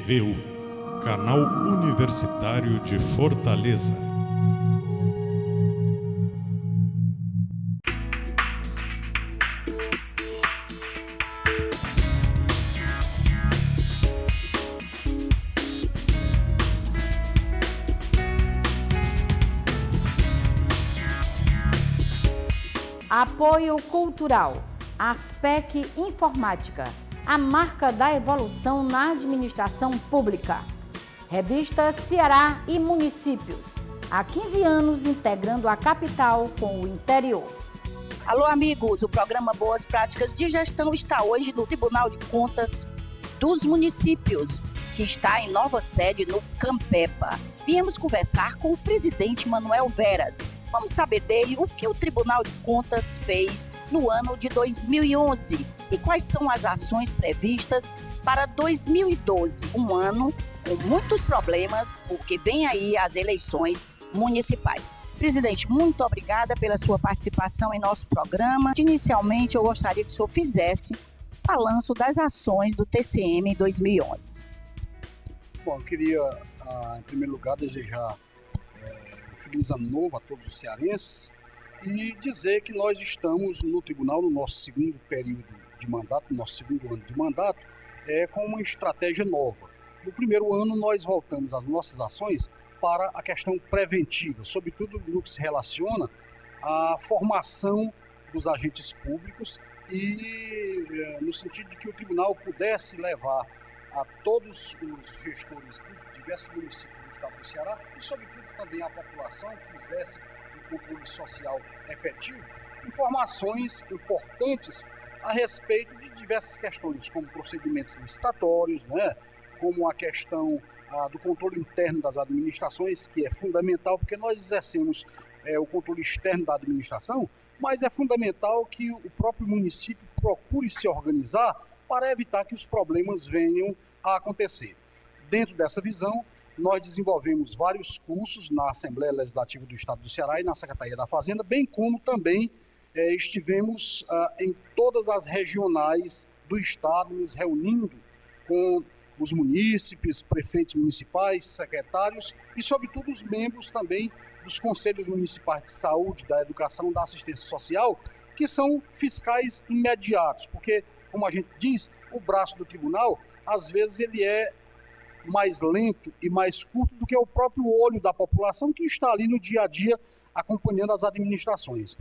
TVU, Canal Universitário de Fortaleza. Apoio cultural, Aspec Informática, a marca da evolução na administração pública. Revista Ceará e Municípios, há 15 anos integrando a capital com o interior. Alô, amigos, o programa Boas Práticas de Gestão está hoje no Tribunal de Contas dos Municípios, que está em nova sede no Campepa. Viemos conversar com o presidente Manuel Veras. Vamos saber dele o que o Tribunal de Contas fez no ano de 2011 e quais são as ações previstas para 2012, um ano com muitos problemas, porque vem aí as eleições municipais. Presidente, muito obrigada pela sua participação em nosso programa. Inicialmente, eu gostaria que o senhor fizesse balanço das ações do TCM em 2011. Bom, eu queria, em primeiro lugar, desejar feliz ano novo a todos os cearenses e dizer que nós estamos no tribunal no nosso segundo período de mandato, no nosso segundo ano de mandato, com uma estratégia nova. No primeiro ano nós voltamos as nossas ações para a questão preventiva, sobretudo no que se relaciona à formação dos agentes públicos e no sentido de que o tribunal pudesse levar a todos os gestores dos diversos municípios do estado do Ceará e, sobretudo, também a população que fizesse um controle social efetivo, informações importantes a respeito de diversas questões, como procedimentos licitatórios, como a questão do controle interno das administrações, que é fundamental, porque nós exercemos o controle externo da administração, mas é fundamental que o próprio município procure se organizar para evitar que os problemas venham a acontecer. Dentro dessa visão, nós desenvolvemos vários cursos na Assembleia Legislativa do Estado do Ceará e na Secretaria da Fazenda, bem como também estivemos em todas as regionais do Estado, nos reunindo com os munícipes, prefeitos municipais, secretários e, sobretudo, os membros também dos Conselhos Municipais de Saúde, da Educação, da Assistência Social, que são fiscais imediatos, porque, como a gente diz, o braço do tribunal, às vezes, ele é mais lento e mais curto do que o próprio olho da população que está ali no dia a dia acompanhando as administrações.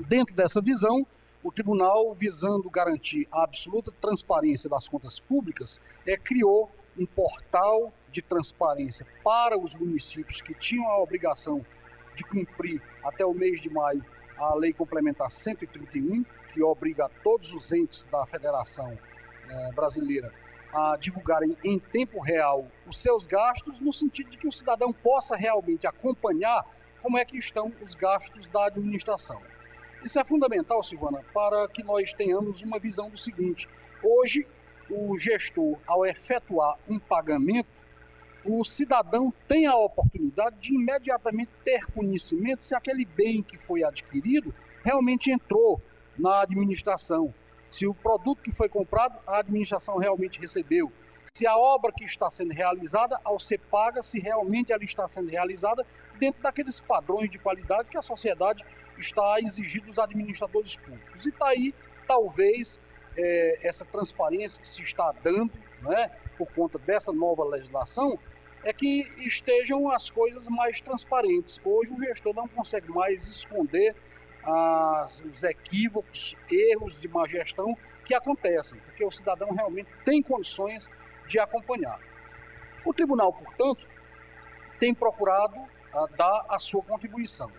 Dentro dessa visão, o tribunal, visando garantir a absoluta transparência das contas públicas, criou um portal de transparência para os municípios que tinham a obrigação de cumprir até o mês de maio a Lei Complementar 131, que obriga a todos os entes da Federação Brasileira a divulgarem em tempo real os seus gastos, no sentido de que o cidadão possa realmente acompanhar como é que estão os gastos da administração. Isso é fundamental, Silvana, para que nós tenhamos uma visão do seguinte: hoje, o gestor, ao efetuar um pagamento, o cidadão tem a oportunidade de imediatamente ter conhecimento se aquele bem que foi adquirido realmente entrou na administração. Se o produto que foi comprado, a administração realmente recebeu. Se a obra que está sendo realizada, ao ser paga, se realmente ela está sendo realizada dentro daqueles padrões de qualidade que a sociedade está a exigir dos administradores públicos. E está aí, talvez, essa transparência que se está dando, por conta dessa nova legislação, é que estejam as coisas mais transparentes. Hoje o gestor não consegue mais esconder os equívocos, erros de má gestão que acontecem, porque o cidadão realmente tem condições de acompanhar. O tribunal, portanto, tem procurado dar a sua contribuição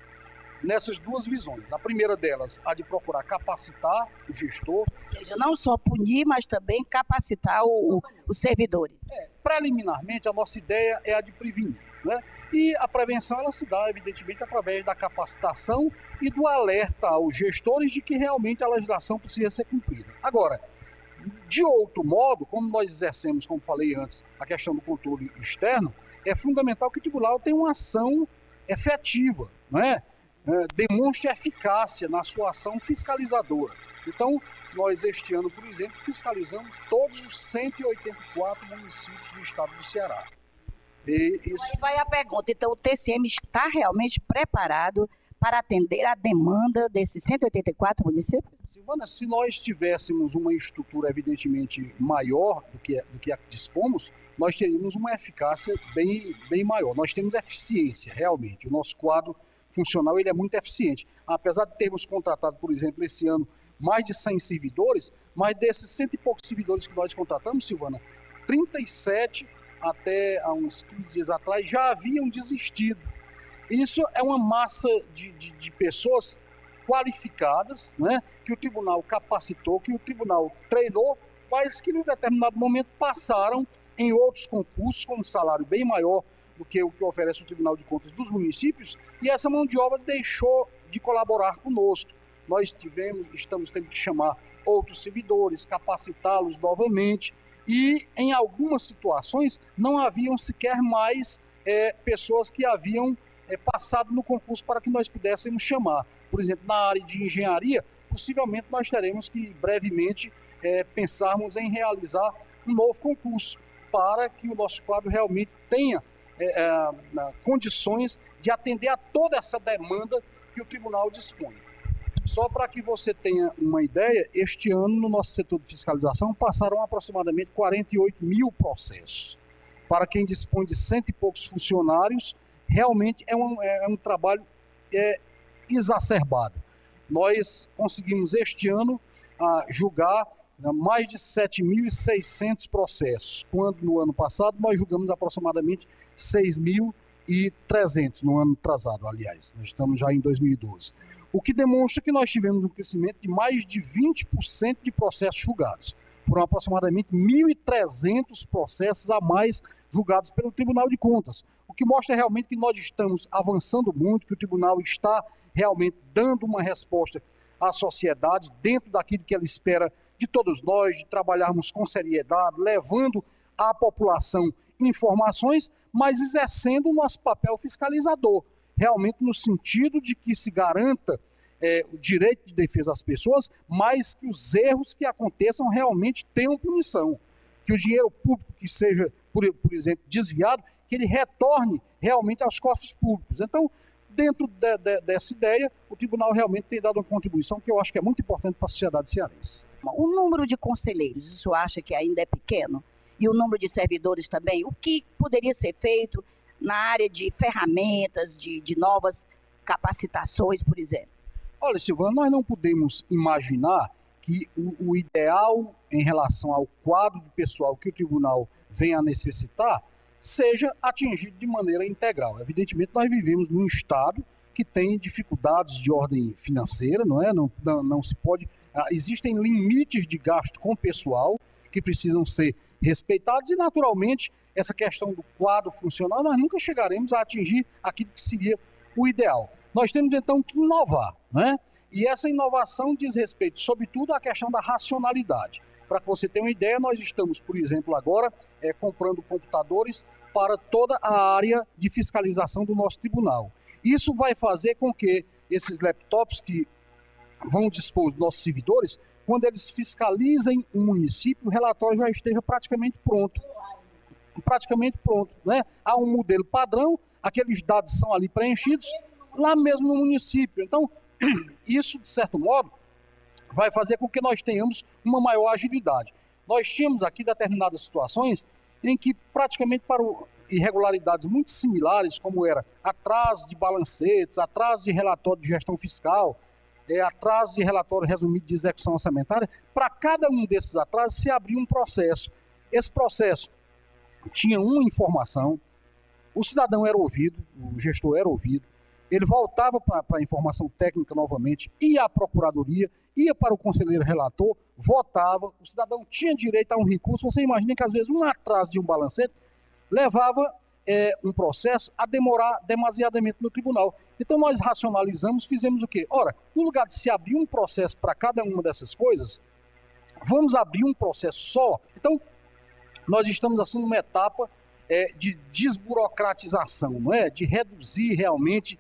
nessas duas visões. A primeira delas, a de procurar capacitar o gestor. Ou seja, não só punir, mas também capacitar os servidores. Preliminarmente, a nossa ideia é a de prevenir, E a prevenção ela se dá, evidentemente, através da capacitação e do alerta aos gestores de que realmente a legislação precisa ser cumprida. Agora, de outro modo, como nós exercemos, como falei antes, a questão do controle externo, é fundamental que o tribunal tenha uma ação efetiva, demonstre eficácia na sua ação fiscalizadora. Então, Nós, este ano, por exemplo, fiscalizamos todos os 184 municípios do estado do Ceará. E isso... Aí vai a pergunta, então o TCM está realmente preparado para atender a demanda desses 184 municípios? Silvana, se nós tivéssemos uma estrutura evidentemente maior do que a que dispomos, nós teríamos uma eficácia bem maior. Nós temos eficiência, realmente. O nosso quadro funcional ele é muito eficiente. Apesar de termos contratado, por exemplo, esse ano, mais de 100 servidores, mas desses 100 e poucos servidores que nós contratamos, Silvana, 37 até há uns 15 dias atrás já haviam desistido. Isso é uma massa de pessoas qualificadas, né, que o tribunal capacitou, que o tribunal treinou, mas que, em determinado momento, passaram em outros concursos com um salário bem maior do que o que oferece o Tribunal de Contas dos municípios, e essa mão de obra deixou de colaborar conosco. Nós estamos tendo que chamar outros servidores, capacitá-los novamente, e em algumas situações não haviam sequer mais pessoas que haviam passado no concurso para que nós pudéssemos chamar. Por exemplo, na área de engenharia, possivelmente nós teremos que brevemente pensarmos em realizar um novo concurso para que o nosso quadro realmente tenha condições de atender a toda essa demanda que o tribunal dispõe. Só para que você tenha uma ideia, este ano no nosso setor de fiscalização passaram aproximadamente 48 mil processos. Para quem dispõe de 100 e poucos funcionários, realmente é um trabalho exacerbado. Nós conseguimos este ano julgar mais de 7.600 processos, quando no ano passado nós julgamos aproximadamente 6.300, no ano atrasado, aliás. Nós estamos já em 2012. O que demonstra que nós tivemos um crescimento de mais de 20% de processos julgados. Foram aproximadamente 1.300 processos a mais julgados pelo Tribunal de Contas, o que mostra realmente que nós estamos avançando muito, que o Tribunal está realmente dando uma resposta à sociedade dentro daquilo que ela espera de todos nós, de trabalharmos com seriedade, levando à população informações, mas exercendo o nosso papel fiscalizador, realmente no sentido de que se garanta o direito de defesa às pessoas, mas que os erros que aconteçam realmente tenham punição. Que o dinheiro público que seja, por exemplo, desviado, que ele retorne realmente aos cofres públicos. Então, dentro dessa ideia, o tribunal realmente tem dado uma contribuição que eu acho que é muito importante para a sociedade cearense. O número de conselheiros, isso acha que ainda é pequeno? E o número de servidores também? O que poderia ser feito na área de ferramentas, de novas capacitações, por exemplo? Olha, Silvana, nós não podemos imaginar que o ideal em relação ao quadro de pessoal que o tribunal venha a necessitar seja atingido de maneira integral. Evidentemente, nós vivemos num estado que tem dificuldades de ordem financeira, não é? Não se pode... Existem limites de gasto com pessoal que precisam ser respeitados e, naturalmente, essa questão do quadro funcional, nós nunca chegaremos a atingir aquilo que seria o ideal. Nós temos, então, que inovar, né? E essa inovação diz respeito, sobretudo, à questão da racionalidade. Para que você tenha uma ideia, nós estamos, por exemplo, agora comprando computadores para toda a área de fiscalização do nosso tribunal. Isso vai fazer com que esses laptops que vão dispor dos nossos servidores, quando eles fiscalizem um município, o relatório já esteja praticamente pronto. Né? Há um modelo padrão, aqueles dados são ali preenchidos, lá mesmo no município. Então, isso, de certo modo, vai fazer com que nós tenhamos uma maior agilidade. Nós tínhamos aqui determinadas situações em que praticamente para irregularidades muito similares, como era atraso de balancetes, atraso de relatório de gestão fiscal, atraso de relatório resumido de execução orçamentária, para cada um desses atrasos se abria um processo. Esse processo tinha uma informação, o cidadão era ouvido, o gestor era ouvido, ele voltava para a informação técnica novamente, ia à procuradoria, ia para o conselheiro relator, votava, o cidadão tinha direito a um recurso. Você imagina que às vezes um atraso de um balancete levava um processo a demorar demasiadamente no tribunal. Então nós racionalizamos, fizemos o quê? Ora, no lugar de se abrir um processo para cada uma dessas coisas, vamos abrir um processo só. Então nós estamos assim numa etapa de desburocratização, não é? De reduzir realmente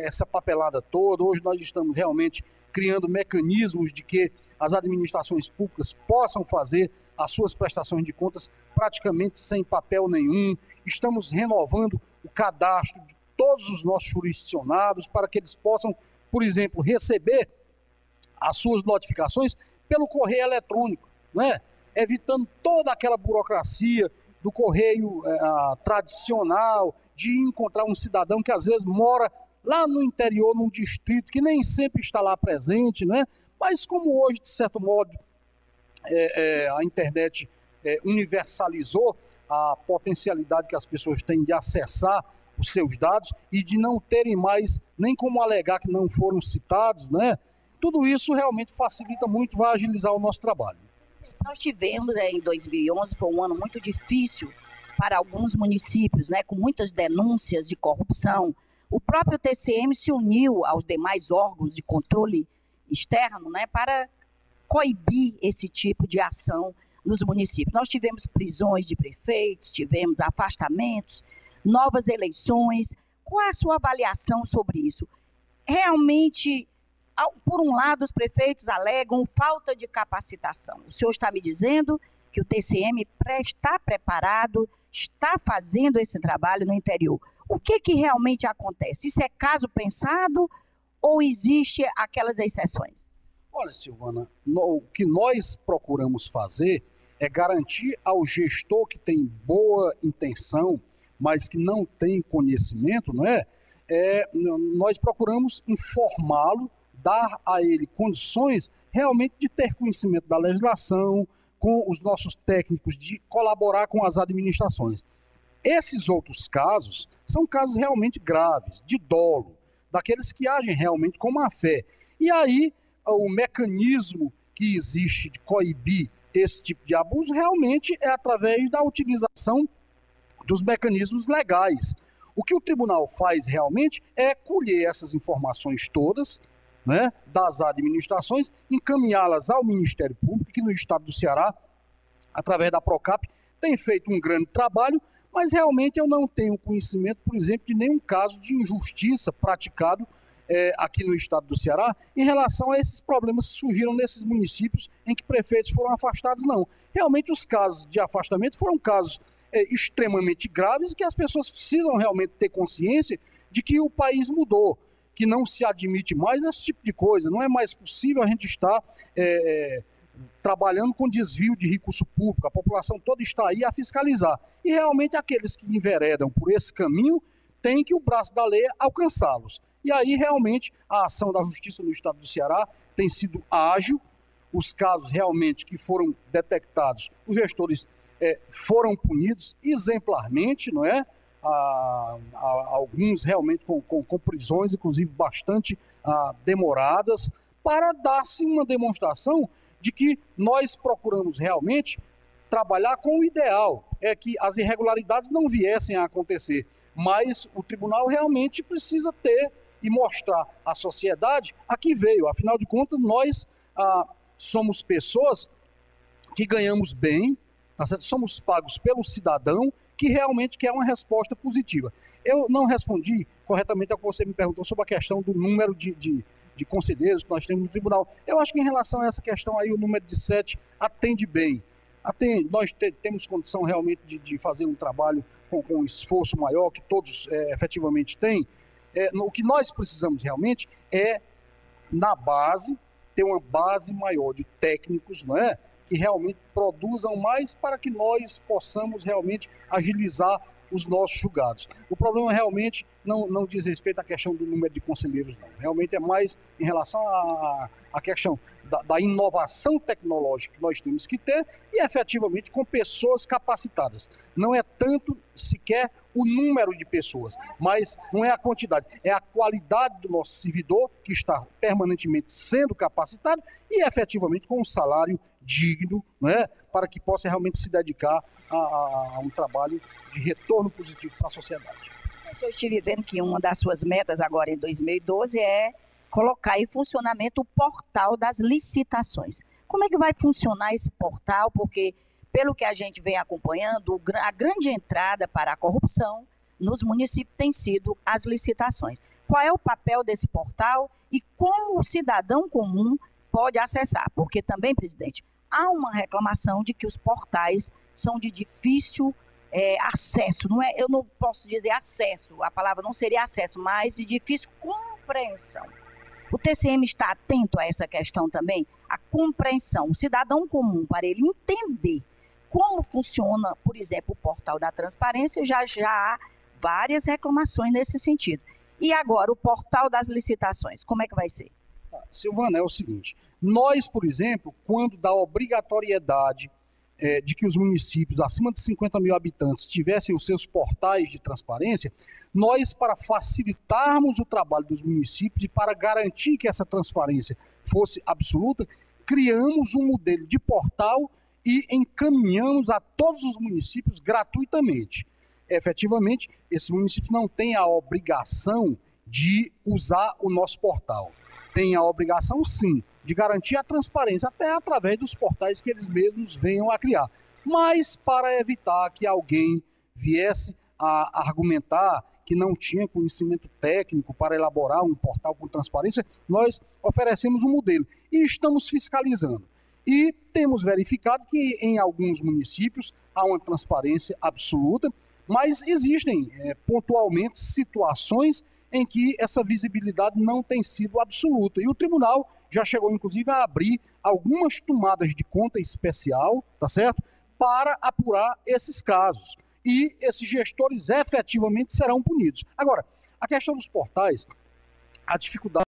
essa papelada toda. Hoje nós estamos realmente criando mecanismos de que as administrações públicas possam fazer as suas prestações de contas praticamente sem papel nenhum. Estamos renovando o cadastro de todos os nossos jurisdicionados para que eles possam, por exemplo, receber as suas notificações pelo correio eletrônico, né? Evitando toda aquela burocracia do correio tradicional, de encontrar um cidadão que às vezes mora lá no interior, num distrito, que nem sempre está lá presente, né? Mas como hoje, de certo modo, a internet universalizou a potencialidade que as pessoas têm de acessar os seus dados e de não terem mais nem como alegar que não foram citados, né? Tudo isso realmente facilita muito, vai agilizar o nosso trabalho. Nós tivemos em 2011, foi um ano muito difícil para alguns municípios, né, com muitas denúncias de corrupção. O próprio TCM se uniu aos demais órgãos de controle externo, né, para coibir esse tipo de ação nos municípios. Nós tivemos prisões de prefeitos, tivemos afastamentos, novas eleições. Qual é a sua avaliação sobre isso? Realmente, por um lado, os prefeitos alegam falta de capacitação. O senhor está me dizendo que o TCM está preparado, está fazendo esse trabalho no interior. O que realmente acontece? Isso é caso pensado ou existe aquelas exceções? Olha, Silvana, o que nós procuramos fazer é garantir ao gestor que tem boa intenção, mas que não tem conhecimento, não é? Nós procuramos informá-lo, dar a ele condições realmente de ter conhecimento da legislação, com os nossos técnicos, de colaborar com as administrações. Esses outros casos são casos realmente graves, de dolo, daqueles que agem realmente com má fé. E aí, o mecanismo que existe de coibir esse tipo de abuso realmente é através da utilização dos mecanismos legais. O que o tribunal faz realmente é colher essas informações todas, né, das administrações, encaminhá-las ao Ministério Público, que no estado do Ceará, através da Procap, tem feito um grande trabalho, mas realmente eu não tenho conhecimento, por exemplo, de nenhum caso de injustiça praticado aqui no estado do Ceará em relação a esses problemas que surgiram nesses municípios em que prefeitos foram afastados, não. Realmente os casos de afastamento foram casos extremamente graves e que as pessoas precisam realmente ter consciência de que o país mudou, que não se admite mais esse tipo de coisa. Não é mais possível a gente estar trabalhando com desvio de recurso público. A população toda está aí a fiscalizar. E realmente aqueles que enveredam por esse caminho têm que o braço da lei alcançá-los. E aí realmente a ação da justiça no estado do Ceará tem sido ágil. Os casos realmente que foram detectados, os gestores foram punidos exemplarmente, não é? Alguns realmente com prisões, inclusive bastante demoradas, para dar-se uma demonstração de que nós procuramos realmente trabalhar com o ideal, é que as irregularidades não viessem a acontecer, mas o tribunal realmente precisa ter e mostrar à sociedade a que veio. Afinal de contas, nós somos pessoas que ganhamos bem, tá certo? Somos pagos pelo cidadão que realmente quer uma resposta positiva. Eu não respondi corretamente ao que você me perguntou sobre a questão do número de conselheiros que nós temos no tribunal. Eu acho que em relação a essa questão aí, o número de 7 atende bem. Nós temos condição realmente de fazer um trabalho com um esforço maior, que todos efetivamente têm. O que nós precisamos realmente é, na base, ter uma base maior de técnicos, não é? Que realmente produzam mais para que nós possamos realmente agilizar os nossos julgados. O problema realmente não diz respeito à questão do número de conselheiros, não. Realmente é mais em relação à questão da inovação tecnológica que nós temos que ter e efetivamente com pessoas capacitadas. Não é tanto sequer o número de pessoas, mas não é a quantidade, é a qualidade do nosso servidor que está permanentemente sendo capacitado e efetivamente com um salário digno, né, para que possa realmente se dedicar a um trabalho de retorno positivo para a sociedade. Eu estive vendo que uma das suas metas agora em 2012 é colocar em funcionamento o portal das licitações. Como é que vai funcionar esse portal? Porque, pelo que a gente vem acompanhando, a grande entrada para a corrupção nos municípios tem sido as licitações. qual é o papel desse portal e como o cidadão comum pode acessar. Porque também, presidente, há uma reclamação de que os portais são de difícil acesso. Eu não posso dizer acesso, a palavra não seria acesso, mas de difícil compreensão. O TCM está atento a essa questão também, a compreensão, o cidadão comum, para ele entender como funciona, por exemplo, o portal da transparência, já há várias reclamações nesse sentido. E agora, o portal das licitações, como é que vai ser? Silvana, é o seguinte, nós, por exemplo, quando da obrigatoriedade de que os municípios acima de 50 mil habitantes tivessem os seus portais de transparência, nós, para facilitarmos o trabalho dos municípios e para garantir que essa transparência fosse absoluta, criamos um modelo de portal e encaminhamos a todos os municípios gratuitamente. Efetivamente, esses municípios não têm a obrigação de usar o nosso portal. Tem a obrigação, sim, de garantir a transparência, até através dos portais que eles mesmos venham a criar. Mas para evitar que alguém viesse a argumentar que não tinha conhecimento técnico para elaborar um portal com transparência, nós oferecemos um modelo e estamos fiscalizando. E temos verificado que em alguns municípios há uma transparência absoluta, mas existem pontualmente situações em que essa visibilidade não tem sido absoluta. E o tribunal já chegou, inclusive, a abrir algumas tomadas de conta especial, tá certo? Para apurar esses casos. E esses gestores efetivamente serão punidos. Agora, a questão dos portais, a dificuldade